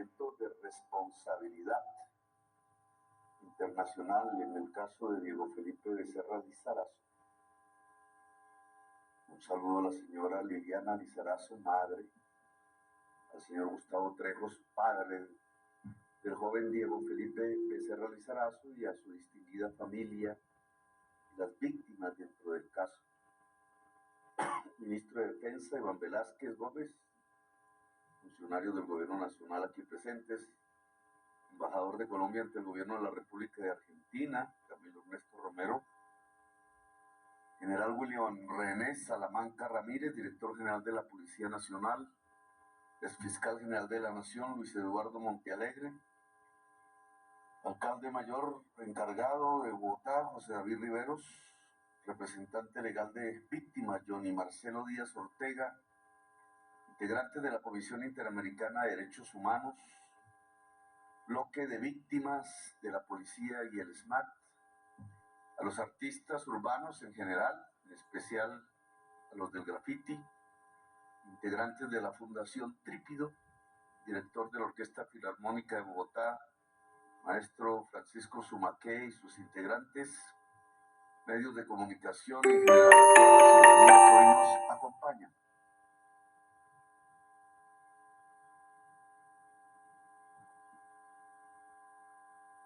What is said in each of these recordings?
sentimiento de responsabilidad internacional en el caso de Diego Felipe Becerra Lizarazo. Un saludo a la señora Liliana Lizarazo, madre, al señor Gustavo Trejos, padre del joven Diego Felipe Becerra Lizarazo, y a su distinguida familia y las víctimas dentro del caso. Ministro de Defensa Iván Velázquez Gómez, funcionarios del Gobierno Nacional aquí presentes, embajador de Colombia ante el Gobierno de la República de Argentina, Camilo Ernesto Romero, general William René Salamanca Ramírez, director general de la Policía Nacional, exfiscal general de la Nación Luis Eduardo Montealegre, alcalde mayor encargado de Bogotá José David Riveros, representante legal de víctimas Johnny Marcelo Díaz Ortega, integrantes de la Comisión Interamericana de Derechos Humanos, bloque de víctimas de la policía y el SMAT, a los artistas urbanos en general, en especial a los del graffiti, integrantes de la Fundación Trípido, director de la Orquesta Filarmónica de Bogotá, maestro Francisco Sumaqué y sus integrantes, medios de comunicación y en general a toda la ciudadanía que hoy nos acompaña.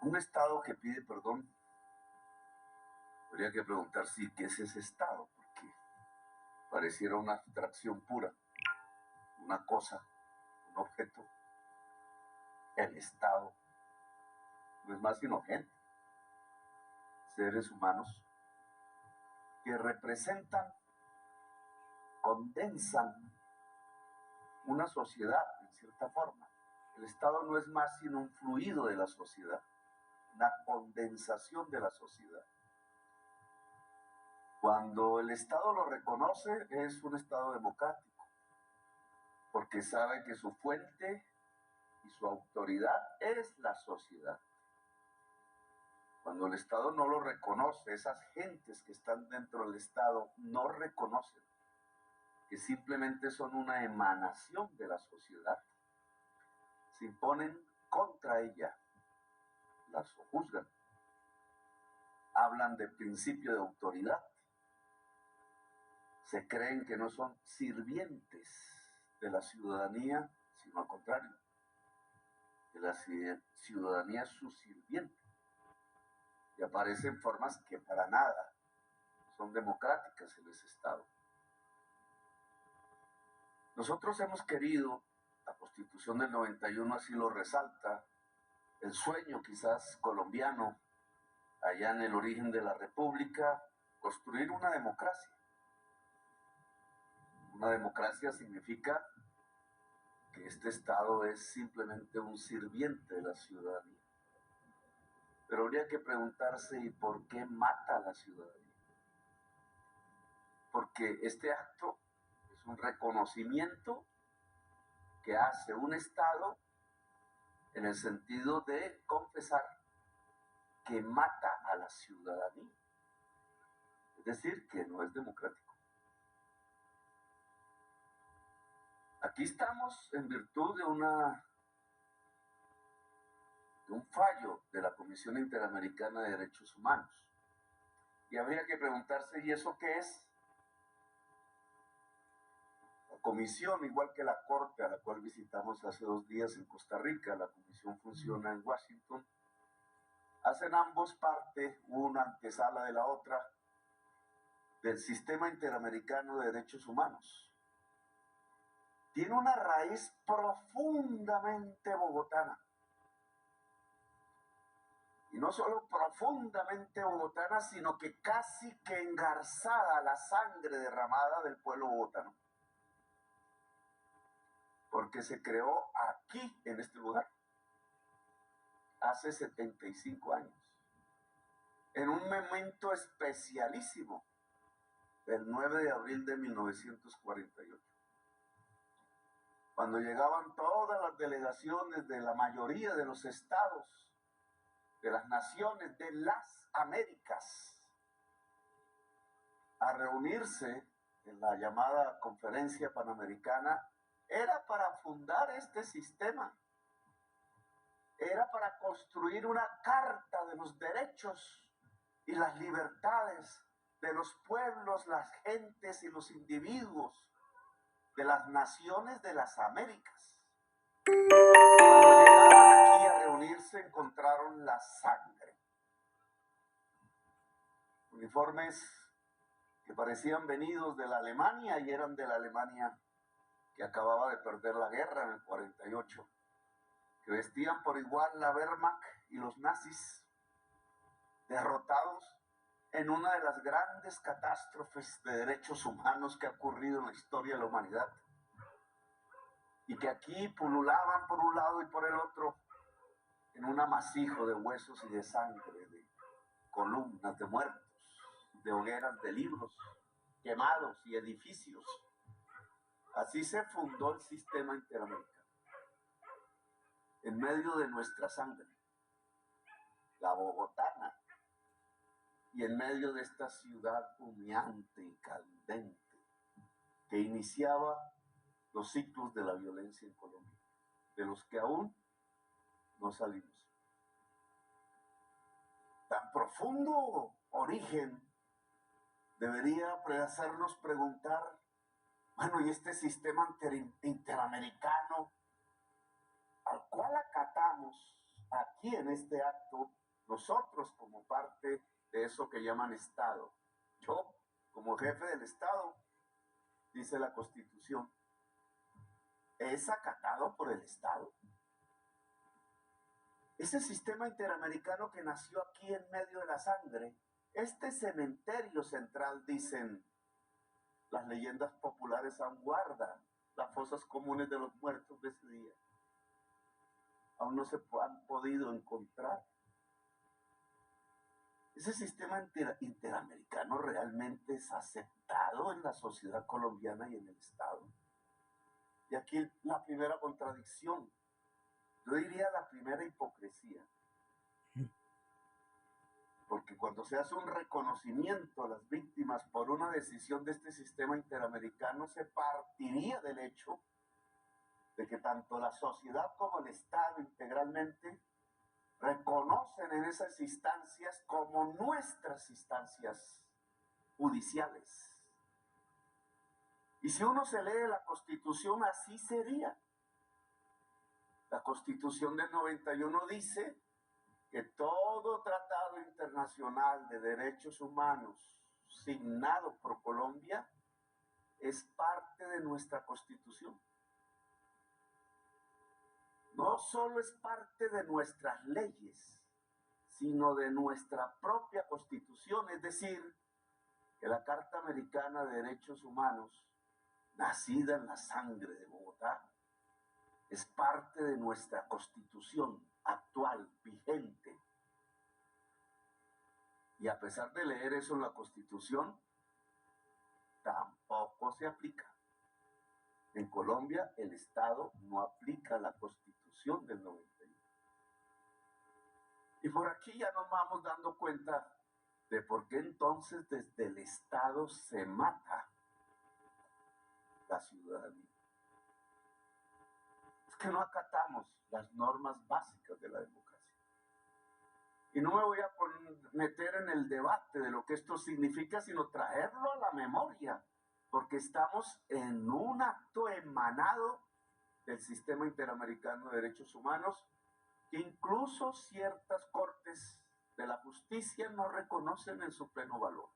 Un Estado que pide perdón, habría que preguntar si qué es ese Estado, porque pareciera una abstracción pura, una cosa, un objeto. El Estado no es más sino gente, seres humanos que representan, condensan una sociedad en cierta forma. El Estado no es más sino un fluido de la sociedad, una condensación de la sociedad. Cuando el Estado lo reconoce, es un Estado democrático, porque sabe que su fuente y su autoridad es la sociedad. Cuando el Estado no lo reconoce, esas gentes que están dentro del Estado no reconocen que simplemente son una emanación de la sociedad, se imponen contra ella, la sojuzgan, hablan de principio de autoridad, se creen que no son sirvientes de la ciudadanía, sino al contrario, que la ciudadanía es su sirviente, y aparecen formas que para nada son democráticas en ese Estado. Nosotros hemos querido, la Constitución del 91 así lo resalta, el sueño quizás colombiano, allá en el origen de la República, construir una democracia. Una democracia significa que este Estado es simplemente un sirviente de la ciudadanía. Pero habría que preguntarse, ¿y por qué mata a la ciudadanía? Porque este acto es un reconocimiento que hace un Estado en el sentido de confesar que mata a la ciudadanía. Es decir, que no es democrático. Aquí estamos en virtud de un fallo de la Comisión Interamericana de Derechos Humanos. Y habría que preguntarse, ¿y eso qué es? La comisión, igual que la Corte, a la cual visitamos hace 2 días en Costa Rica, la comisión funciona en Washington, hacen ambos parte, una antesala de la otra, del Sistema Interamericano de Derechos Humanos. Tiene una raíz profundamente bogotana. Y no solo profundamente bogotana, sino que casi que engarzada a la sangre derramada del pueblo bogotano. Porque se creó aquí, en este lugar, hace 75 años, en un momento especialísimo, el 9 de abril de 1948. Cuando llegaban todas las delegaciones de la mayoría de los estados, de las naciones de las Américas, a reunirse en la llamada Conferencia Panamericana, era para fundar este sistema era para construir una carta de los derechos y las libertades de los pueblos, las gentes y los individuos de las naciones de las Américas. Cuando llegaban aquí a reunirse encontraron la sangre. Uniformes que parecían venidos de la Alemania y eran de la Alemania que acababa de perder la guerra en el 48, que vestían por igual la Wehrmacht y los nazis, derrotados en una de las grandes catástrofes de derechos humanos que ha ocurrido en la historia de la humanidad, y que aquí pululaban por un lado y por el otro en un amasijo de huesos y de sangre, de columnas, de muertos, de hogueras de libros quemados y edificios. Así se fundó el sistema interamericano, en medio de nuestra sangre, la bogotana, y en medio de esta ciudad humeante y candente que iniciaba los ciclos de la violencia en Colombia, de los que aún no salimos. Tan profundo origen debería hacernos preguntar, bueno, ¿y este sistema interamericano al cual acatamos aquí en este acto nosotros como parte de eso que llaman Estado? Yo, como jefe del Estado, dice la Constitución, es acatado por el Estado. Ese sistema interamericano que nació aquí en medio de la sangre, este cementerio central, dicen las leyendas populares, aún guarda las fosas comunes de los muertos de ese día. Aún no se han podido encontrar. Ese sistema interamericano realmente es aceptado en la sociedad colombiana y en el Estado. Y aquí la primera contradicción, yo diría la primera hipocresía. Porque cuando se hace un reconocimiento a las víctimas por una decisión de este sistema interamericano, se partiría del hecho de que tanto la sociedad como el Estado integralmente reconocen en esas instancias como nuestras instancias judiciales. Y si uno se lee la Constitución, así sería. La Constitución del 91 dice que todo tratado internacional de derechos humanos signado por Colombia es parte de nuestra Constitución. No solo es parte de nuestras leyes, sino de nuestra propia Constitución, es decir, que la Carta Americana de Derechos Humanos, nacida en la sangre de Bogotá, es parte de nuestra Constitución actual, vigente. Y a pesar de leer eso en la Constitución, tampoco se aplica. En Colombia, el Estado no aplica la Constitución del 91. Y por aquí ya nos vamos dando cuenta de por qué entonces desde el Estado se mata la ciudadanía. Es que no acatamos las normas básicas de la democracia. Y no me voy a meter en el debate de lo que esto significa, sino traerlo a la memoria, porque estamos en un acto emanado del Sistema Interamericano de Derechos Humanos, que incluso ciertas cortes de la justicia no reconocen en su pleno valor.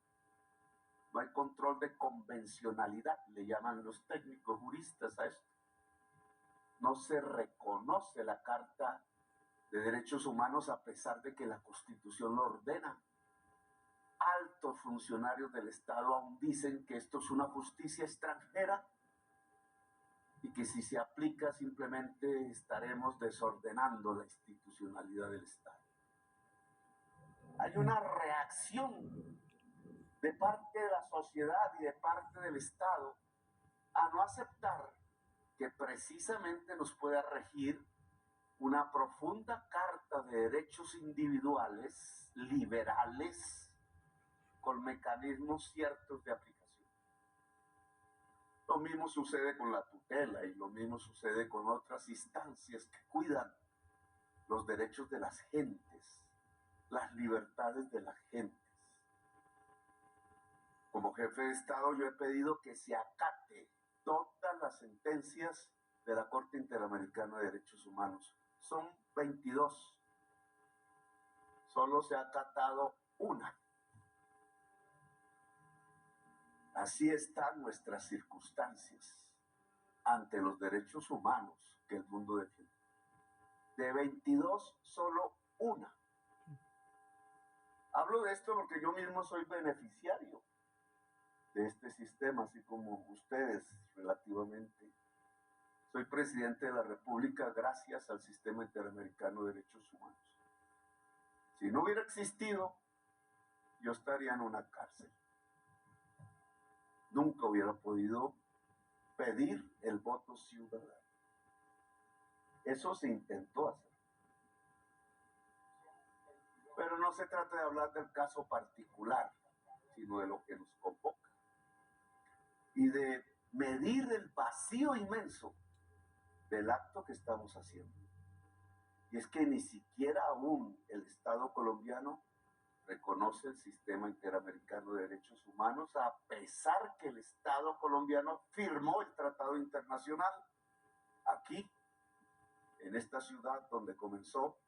No hay control de convencionalidad, le llaman los técnicos juristas a esto. No se reconoce la Carta de Derechos Humanos a pesar de que la Constitución lo ordena. Altos funcionarios del Estado aún dicen que esto es una justicia extranjera y que si se aplica simplemente estaremos desordenando la institucionalidad del Estado. Hay una reacción de parte de la sociedad y de parte del Estado a no aceptar que precisamente nos pueda regir una profunda carta de derechos individuales, liberales, con mecanismos ciertos de aplicación. Lo mismo sucede con la tutela y lo mismo sucede con otras instancias que cuidan los derechos de las gentes, las libertades de las gentes. Como jefe de Estado yo he pedido que se acate todas las sentencias de la Corte Interamericana de Derechos Humanos. Son 22. Solo se ha acatado una. Así están nuestras circunstancias ante los derechos humanos que el mundo defiende. De 22, solo una. Hablo de esto porque yo mismo soy beneficiario de este sistema, así como ustedes relativamente. Soy presidente de la República gracias al Sistema Interamericano de Derechos Humanos. Si no hubiera existido, yo estaría en una cárcel. Nunca hubiera podido pedir el voto ciudadano. Eso se intentó hacer. Pero no se trata de hablar del caso particular, sino de lo que nos convoca. Y de medir el vacío inmenso del acto que estamos haciendo. Y es que ni siquiera aún el Estado colombiano reconoce el Sistema Interamericano de Derechos Humanos, a pesar que el Estado colombiano firmó el Tratado Internacional aquí, en esta ciudad donde comenzó,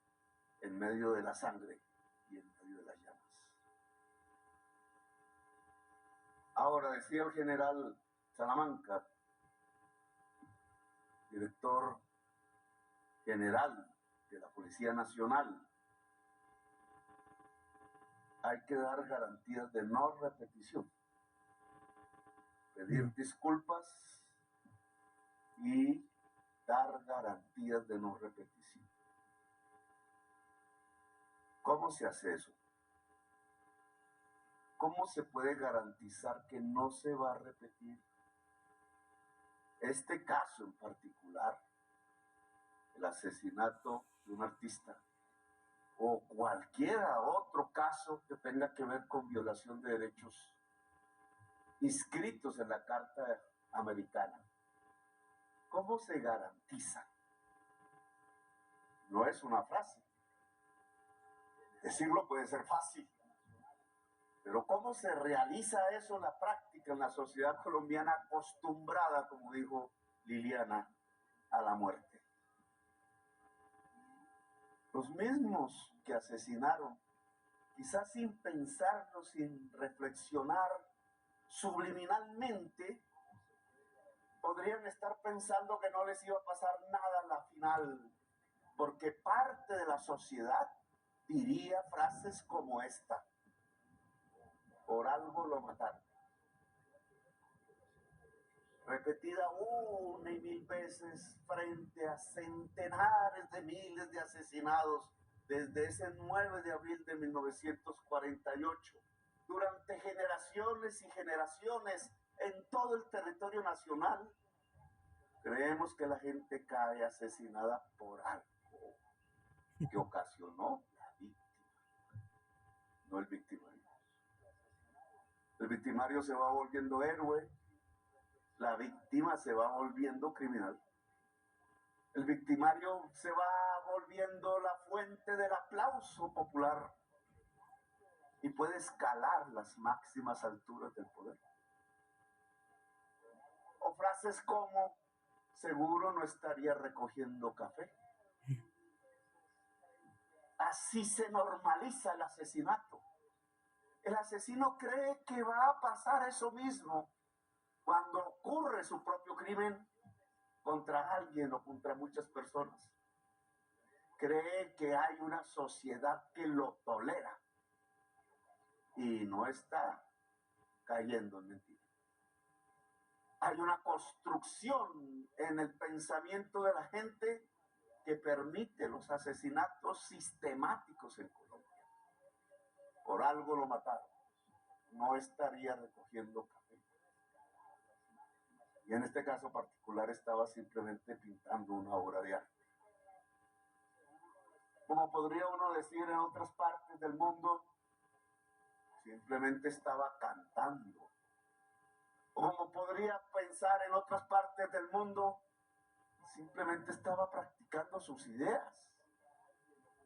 en medio de la sangre y en medio de las llamas. Ahora, decía el general Salamanca, director general de la Policía Nacional, hay que dar garantías de no repetición, pedir disculpas y dar garantías de no repetición. ¿Cómo se hace eso? ¿Cómo se puede garantizar que no se va a repetir este caso en particular, el asesinato de un artista, o cualquier otro caso que tenga que ver con violación de derechos inscritos en la Carta Americana? ¿Cómo se garantiza? No es una frase. Decirlo puede ser fácil, pero ¿cómo se realiza eso en la práctica en la sociedad colombiana acostumbrada, como dijo Liliana, a la muerte? Los mismos que asesinaron, quizás sin pensarlo, sin reflexionar, subliminalmente, podrían estar pensando que no les iba a pasar nada a la final, porque parte de la sociedad diría frases como esta: por algo lo mataron. Repetida una y mil veces frente a centenares de miles de asesinados desde ese 9 de abril de 1948, durante generaciones y generaciones en todo el territorio nacional. Creemos que la gente cae asesinada por algo que ocasionó la víctima, no el victimario. El victimario se va volviendo héroe, la víctima se va volviendo criminal. El victimario se va volviendo la fuente del aplauso popular y puede escalar las máximas alturas del poder. O frases como: seguro no estaría recogiendo café. Así se normaliza el asesinato. El asesino cree que va a pasar eso mismo cuando ocurre su propio crimen contra alguien o contra muchas personas. Cree que hay una sociedad que lo tolera y no está cayendo en mentira. Hay una construcción en el pensamiento de la gente que permite los asesinatos sistemáticos en Colombia. Por algo lo mataron. No estaría recogiendo café. Y en este caso particular estaba simplemente pintando una obra de arte. Como podría uno decir en otras partes del mundo, simplemente estaba cantando. O como podría pensar en otras partes del mundo, simplemente estaba practicando sus ideas.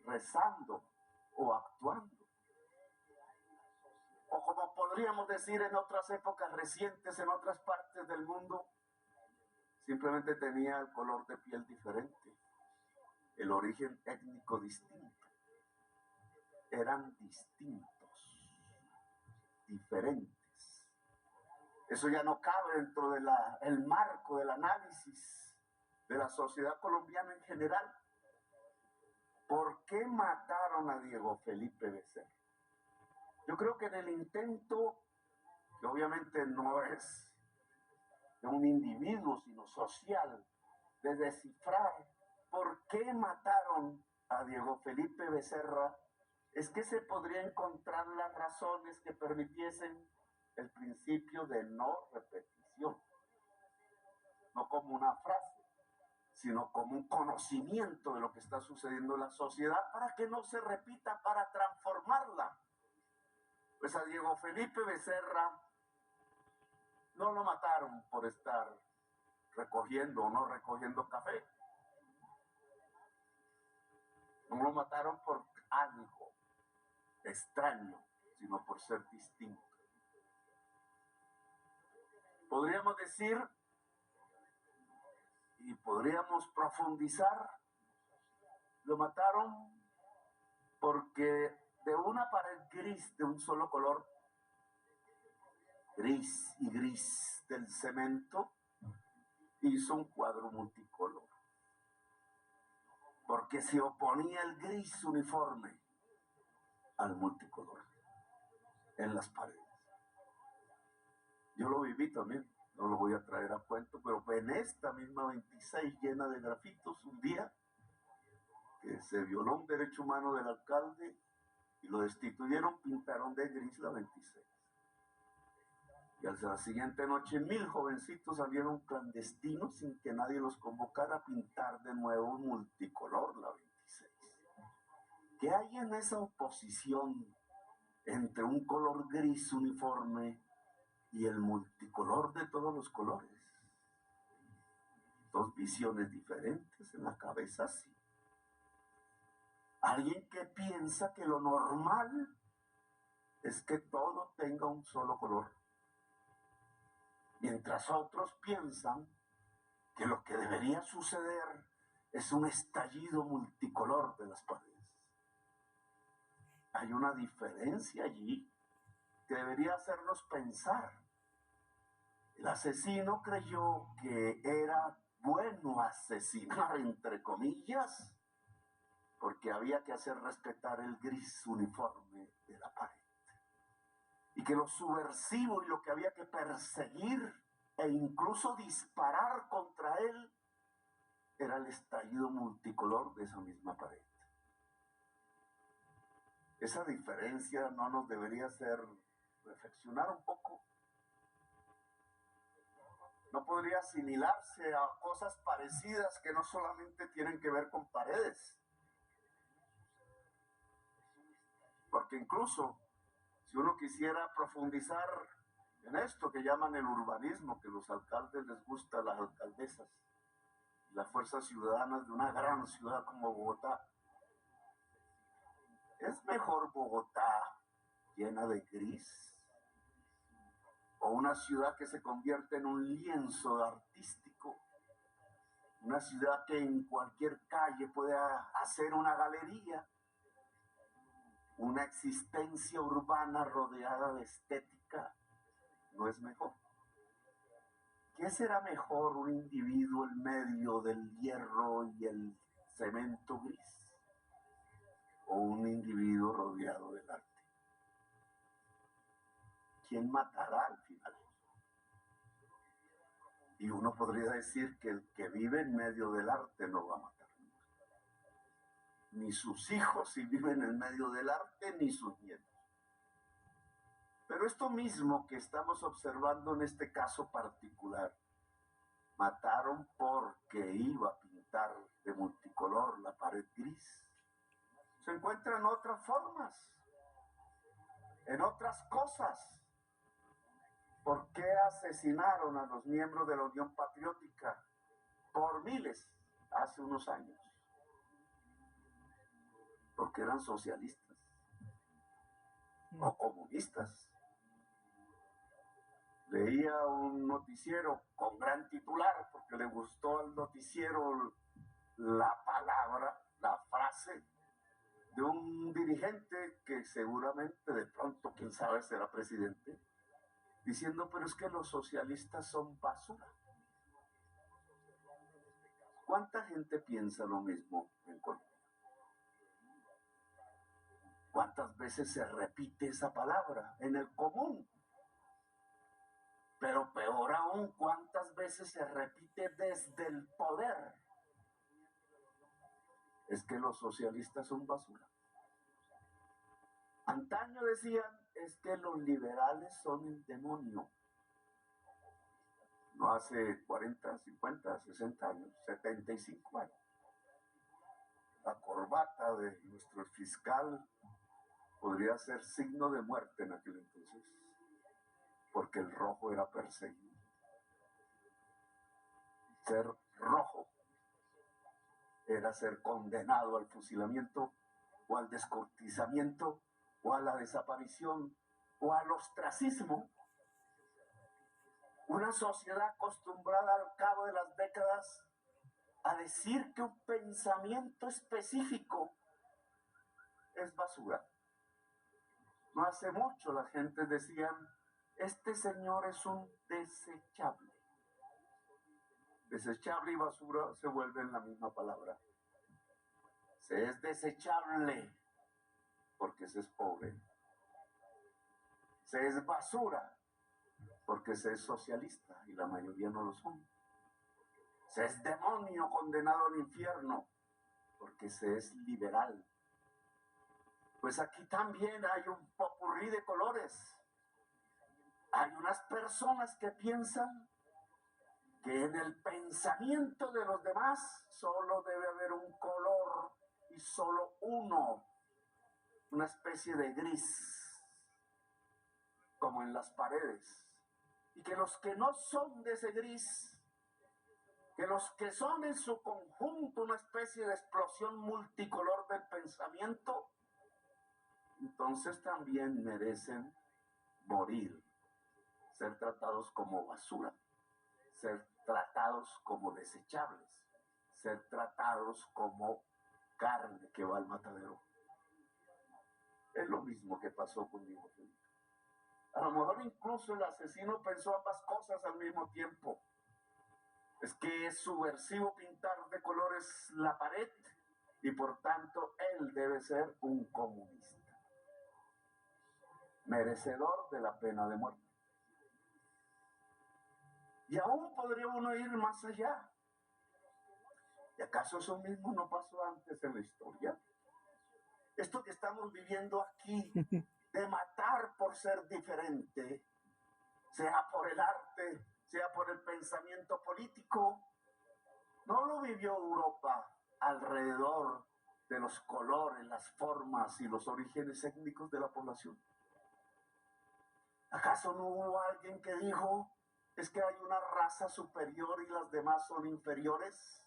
rezando o actuando. O como podríamos decir en otras épocas recientes, en otras partes del mundo, simplemente tenía el color de piel diferente, el origen étnico distinto. Eran distintos, diferentes. Eso ya no cabe dentro del marco del análisis de la sociedad colombiana en general. ¿Por qué mataron a Diego Felipe Becerra? Yo creo que en el intento, que obviamente no es de un individuo, sino social, de descifrar por qué mataron a Diego Felipe Becerra, es que se podría encontrar las razones que permitiesen el principio de no repetición, no como una frase, sino como un conocimiento de lo que está sucediendo en la sociedad para que no se repita, para transformarla. Pues a Diego Felipe Becerra no lo mataron por estar recogiendo o no recogiendo café. No lo mataron por algo extraño, sino por ser distinto. Podríamos decir y podríamos profundizar, lo mataron porque de una pared gris de un solo color, gris y gris del cemento, hizo un cuadro multicolor. Porque se oponía el gris uniforme al multicolor en las paredes. Yo lo viví también, no lo voy a traer a cuento, pero en esta misma 26 llena de grafitos, un día que se violó un derecho humano del alcalde y lo destituyeron, pintaron de gris la 26. Y a la siguiente noche 1000 jovencitos salieron clandestinos sin que nadie los convocara a pintar de nuevo multicolor la 26. ¿Qué hay en esa oposición entre un color gris uniforme y el multicolor de todos los colores? Dos visiones diferentes en la cabeza, sí. Alguien que piensa que lo normal es que todo tenga un solo color, mientras otros piensan que lo que debería suceder es un estallido multicolor de las paredes. Hay una diferencia allí que debería hacernos pensar. El asesino creyó que era bueno asesinar, entre comillas, porque había que hacer respetar el gris uniforme de la pared. Y que lo subversivo y lo que había que perseguir e incluso disparar contra él era el estallido multicolor de esa misma pared. Esa diferencia no nos debería hacer reflexionar un poco. No podría asimilarse a cosas parecidas que no solamente tienen que ver con paredes. Porque incluso si uno quisiera profundizar en esto que llaman el urbanismo, que a los alcaldes les gusta, las alcaldesas, las fuerzas ciudadanas de una gran ciudad como Bogotá, ¿es mejor Bogotá llena de gris? ¿O una ciudad que se convierte en un lienzo artístico? Una ciudad que en cualquier calle pueda hacer una galería. Una existencia urbana rodeada de estética, ¿no es mejor? ¿Qué será mejor, un individuo en medio del hierro y el cemento gris? ¿O un individuo rodeado del arte? ¿Quién matará al final? Y uno podría decir que el que vive en medio del arte no va a matar nunca. Ni sus hijos si viven en medio del arte, ni sus nietos. Pero esto mismo que estamos observando en este caso particular, mataron porque iba a pintar de multicolor la pared gris. Se encuentran otras formas, en otras cosas. ¿Por qué asesinaron a los miembros de la Unión Patriótica por miles hace unos años? que eran socialistas o comunistas. Leía un noticiero con gran titular porque le gustó al noticiero la palabra, la frase de un dirigente que seguramente de pronto, quién sabe, será presidente, diciendo, pero es que los socialistas son basura. ¿Cuánta gente piensa lo mismo en Colombia? ¿Cuántas veces se repite esa palabra en el común? Pero peor aún, ¿cuántas veces se repite desde el poder? Es que los socialistas son basura. Antaño decían, es que los liberales son el demonio. No hace 40, 50, 60 años, 75 años. La corbata de nuestro fiscal podría ser signo de muerte en aquel entonces, porque el rojo era perseguido. Ser rojo era ser condenado al fusilamiento o al descuartizamiento o a la desaparición o al ostracismo. Una sociedad acostumbrada al cabo de las décadas a decir que un pensamiento específico es basura. No hace mucho la gente decía, este señor es un desechable. Desechable y basura se vuelven la misma palabra. Se es desechable porque se es pobre. Se es basura porque se es socialista y la mayoría no lo son. Se es demonio condenado al infierno porque se es liberal. Pues aquí también hay un popurrí de colores. Hay unas personas que piensan que en el pensamiento de los demás solo debe haber un color y solo uno, una especie de gris, como en las paredes. Y que los que no son de ese gris, que los que son en su conjunto una especie de explosión multicolor del pensamiento, entonces también merecen morir, ser tratados como basura, ser tratados como desechables, ser tratados como carne que va al matadero. Es lo mismo que pasó conmigo. A lo mejor incluso el asesino pensó ambas cosas al mismo tiempo. Es que es subversivo pintar de colores la pared y por tanto él debe ser un comunista, merecedor de la pena de muerte. Y aún podría uno ir más allá. ¿Y acaso eso mismo no pasó antes en la historia? Esto que estamos viviendo aquí, de matar por ser diferente, sea por el arte, sea por el pensamiento político, no lo vivió Europa alrededor de los colores, las formas y los orígenes étnicos de la población. ¿Acaso no hubo alguien que dijo, es que hay una raza superior y las demás son inferiores?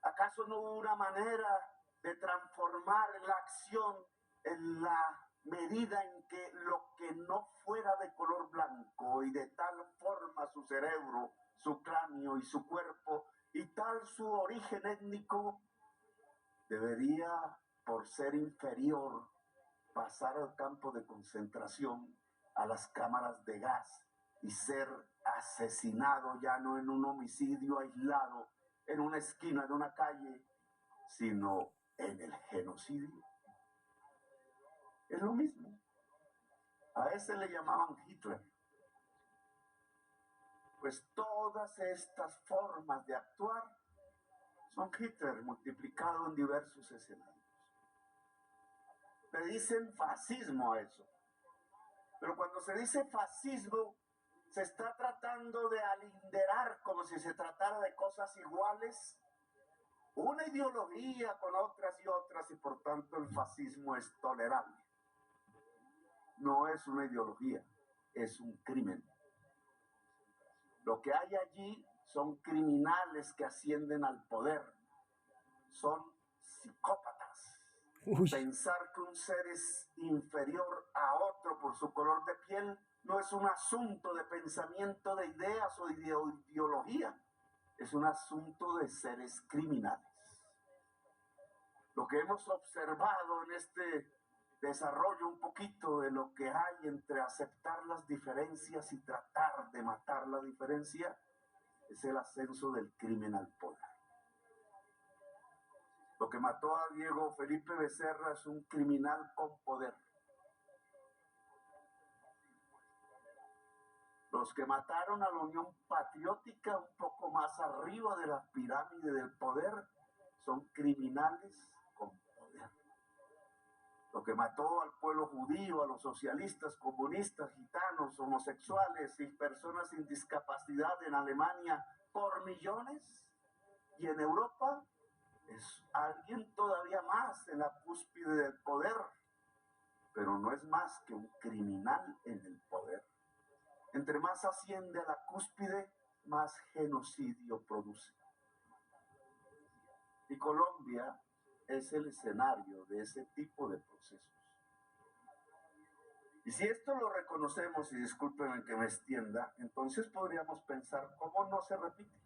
¿Acaso no hubo una manera de transformar la acción en la medida en que lo que no fuera de color blanco y de tal forma su cerebro, su cráneo y su cuerpo y tal su origen étnico debería, por ser inferior, pasar al campo de concentración, a las cámaras de gas y ser asesinado ya no en un homicidio aislado, en una esquina de una calle, sino en el genocidio? Es lo mismo. A ese le llamaban Hitler. Pues todas estas formas de actuar son Hitler multiplicado en diversos escenarios. Le dicen fascismo a eso. Pero cuando se dice fascismo, se está tratando de alinderar como si se tratara de cosas iguales, una ideología con otras y otras, y por tanto el fascismo es tolerable. No es una ideología, es un crimen. Lo que hay allí son criminales que ascienden al poder, son psicópatas. Uy. Pensar que un ser es inferior a otro por su color de piel no es un asunto de pensamiento, de ideas o de ideología. Es un asunto de seres criminales. Lo que hemos observado en este desarrollo un poquito de lo que hay entre aceptar las diferencias y tratar de matar la diferencia es el ascenso del crimen al poder. Lo que mató a Diego Felipe Becerra es un criminal con poder. Los que mataron a la Unión Patriótica un poco más arriba de la pirámide del poder son criminales con poder. Lo que mató al pueblo judío, a los socialistas, comunistas, gitanos, homosexuales y personas sin discapacidad en Alemania por millones y en Europa es alguien todavía más en la cúspide del poder, pero no es más que un criminal en el poder. Entre más asciende a la cúspide, más genocidio produce. Y Colombia es el escenario de ese tipo de procesos. Y si esto lo reconocemos, y discúlpenme que me extienda, entonces podríamos pensar cómo no se repite.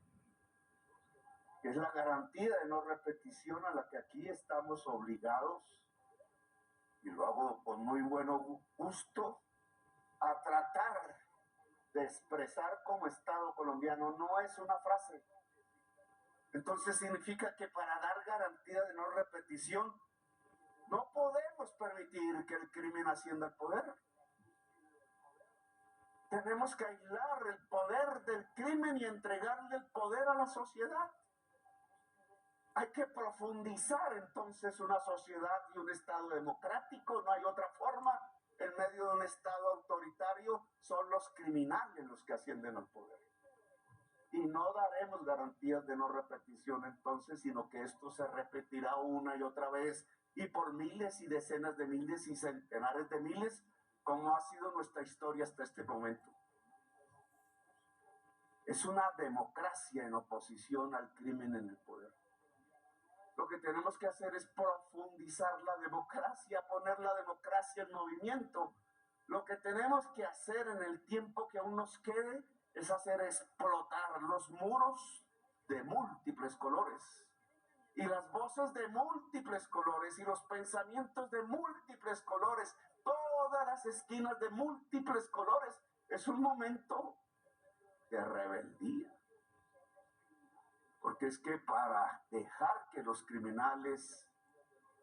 Que es la garantía de no repetición a la que aquí estamos obligados, y lo hago con muy buen gusto, a tratar de expresar como Estado colombiano. No es una frase. Entonces significa que para dar garantía de no repetición, no podemos permitir que el crimen ascienda al poder. Tenemos que aislar el poder del crimen y entregarle el poder a la sociedad. Hay que profundizar entonces una sociedad y un Estado democrático, no hay otra forma. En medio de un Estado autoritario son los criminales los que ascienden al poder. Y no daremos garantías de no repetición entonces, sino que esto se repetirá una y otra vez y por miles y decenas de miles y centenares de miles, como ha sido nuestra historia hasta este momento. Es una democracia en oposición al crimen en el poder. Lo que tenemos que hacer es profundizar la democracia, poner la democracia en movimiento. Lo que tenemos que hacer en el tiempo que aún nos quede es hacer explotar los muros de múltiples colores y las voces de múltiples colores y los pensamientos de múltiples colores, todas las esquinas de múltiples colores. Es un momento de rebeldía. Porque es que para dejar que los criminales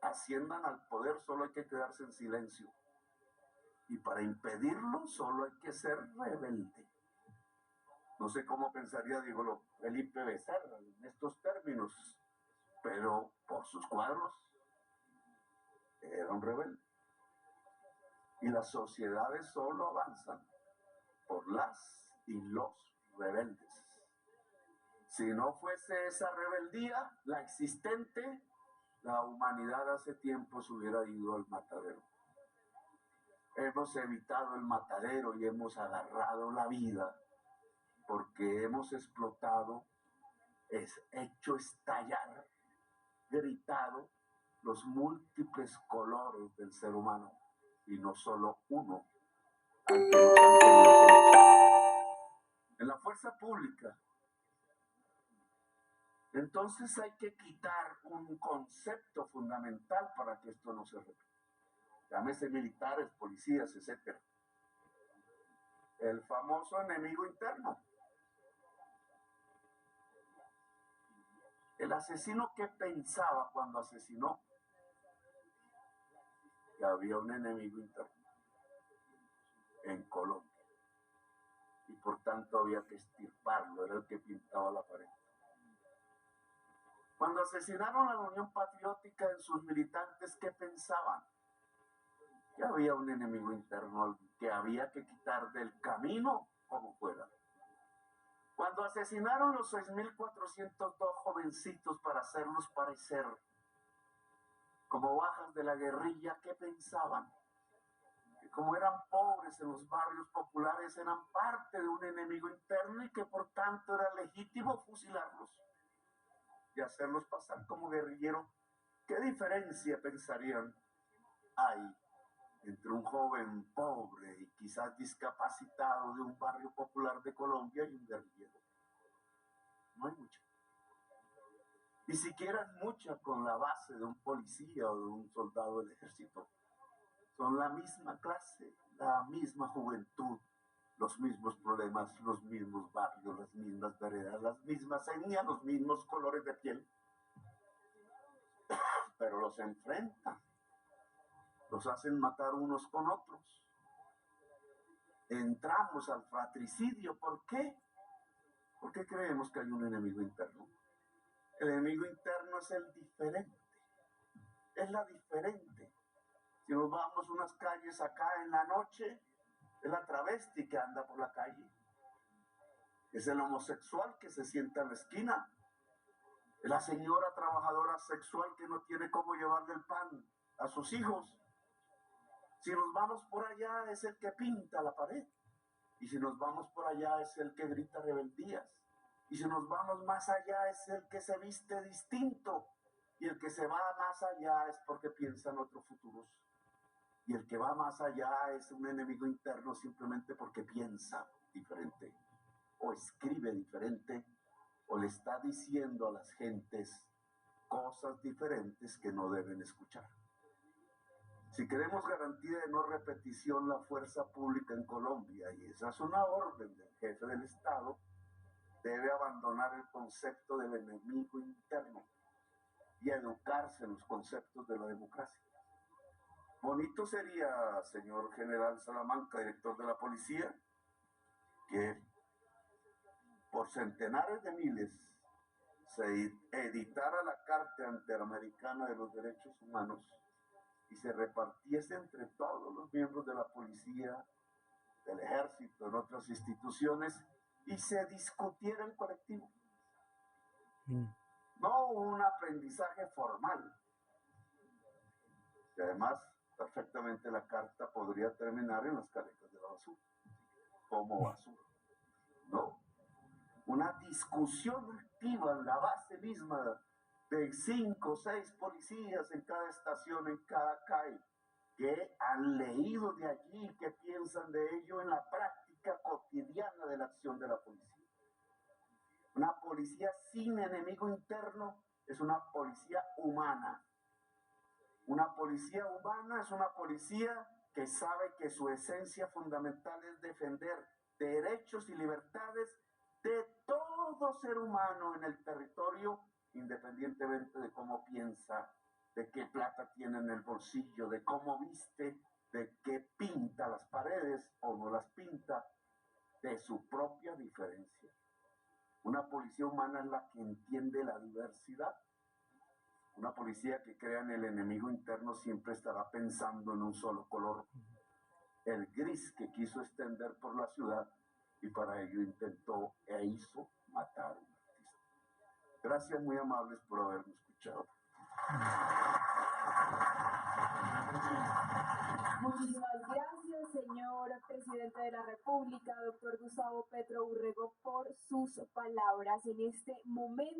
asciendan al poder solo hay que quedarse en silencio. Y para impedirlo solo hay que ser rebelde. No sé cómo pensaría Diego Felipe Becerra en estos términos, pero por sus cuadros era un rebelde. Y las sociedades solo avanzan por las y los rebeldes. Si no fuese esa rebeldía, la existente, la humanidad hace tiempo se hubiera ido al matadero. Hemos evitado el matadero y hemos agarrado la vida porque hemos explotado, hecho estallar, gritado los múltiples colores del ser humano y no solo uno al que nos han querido colocar. En la fuerza pública, entonces hay que quitar un concepto fundamental para que esto no se repita. Llámese militares, policías, etc. El famoso enemigo interno. El asesino que pensaba cuando asesinó que había un enemigo interno en Colombia y por tanto había que extirparlo, era el que pintaba la pared. Cuando asesinaron a la Unión Patriótica en sus militantes, ¿qué pensaban? Que había un enemigo interno que había que quitar del camino como fuera. Cuando asesinaron los 6.402 jovencitos para hacerlos parecer como bajas de la guerrilla, ¿qué pensaban? Que como eran pobres en los barrios populares, eran parte de un enemigo interno y que por tanto era legítimo fusilarlos y hacerlos pasar como guerrilleros. ¿Qué diferencia pensarían hay entre un joven pobre y quizás discapacitado de un barrio popular de Colombia y un guerrillero? No hay mucha. Ni siquiera es mucha con la base de un policía o de un soldado del ejército. Son la misma clase, la misma juventud, los mismos problemas, los mismos barrios, las mismas veredas, las mismas etnias, los mismos colores de piel. Pero los enfrentan, los hacen matar unos con otros. Entramos al fratricidio. ¿Por qué? Porque creemos que hay un enemigo interno. El enemigo interno es el diferente, es la diferente. Si nos vamos unas calles acá en la noche, es la travesti que anda por la calle, es el homosexual que se sienta en la esquina, es la señora trabajadora sexual que no tiene cómo llevarle el pan a sus hijos. Si nos vamos por allá, es el que pinta la pared. Y si nos vamos por allá, es el que grita rebeldías. Y si nos vamos más allá, es el que se viste distinto. Y el que se va más allá es porque piensa en otros futuros. Y el que va más allá es un enemigo interno simplemente porque piensa diferente, o escribe diferente, o le está diciendo a las gentes cosas diferentes que no deben escuchar. Si queremos garantía de no repetición la fuerza pública en Colombia, y esa es una orden del jefe del Estado, debe abandonar el concepto del enemigo interno y educarse en los conceptos de la democracia. Bonito sería, señor general Salamanca, director de la policía, que por centenares de miles se editara la Carta Interamericana de los Derechos Humanos y se repartiese entre todos los miembros de la policía, del ejército, en otras instituciones, y se discutiera en colectivo. No un aprendizaje formal. Y además, perfectamente la carta podría terminar en las carecas de la basura, como basura. No. Una discusión activa en la base misma de 5 o 6 policías en cada estación, en cada CAI, que han leído de allí, que piensan de ello en la práctica cotidiana de la acción de la policía. Una policía sin enemigo interno es una policía humana. Una policía humana es una policía que sabe que su esencia fundamental es defender derechos y libertades de todo ser humano en el territorio, independientemente de cómo piensa, de qué plata tiene en el bolsillo, de cómo viste, de qué pinta las paredes o no las pinta, de su propia diferencia. Una policía humana es la que entiende la diversidad. Una policía que crea en el enemigo interno siempre estará pensando en un solo color, el gris que quiso extender por la ciudad, y para ello intentó e hizo matar a un artista. Gracias, muy amables, por haberme escuchado. Muchísimas gracias, señor presidente de la República, doctor Gustavo Petro Urrego, por sus palabras en este momento.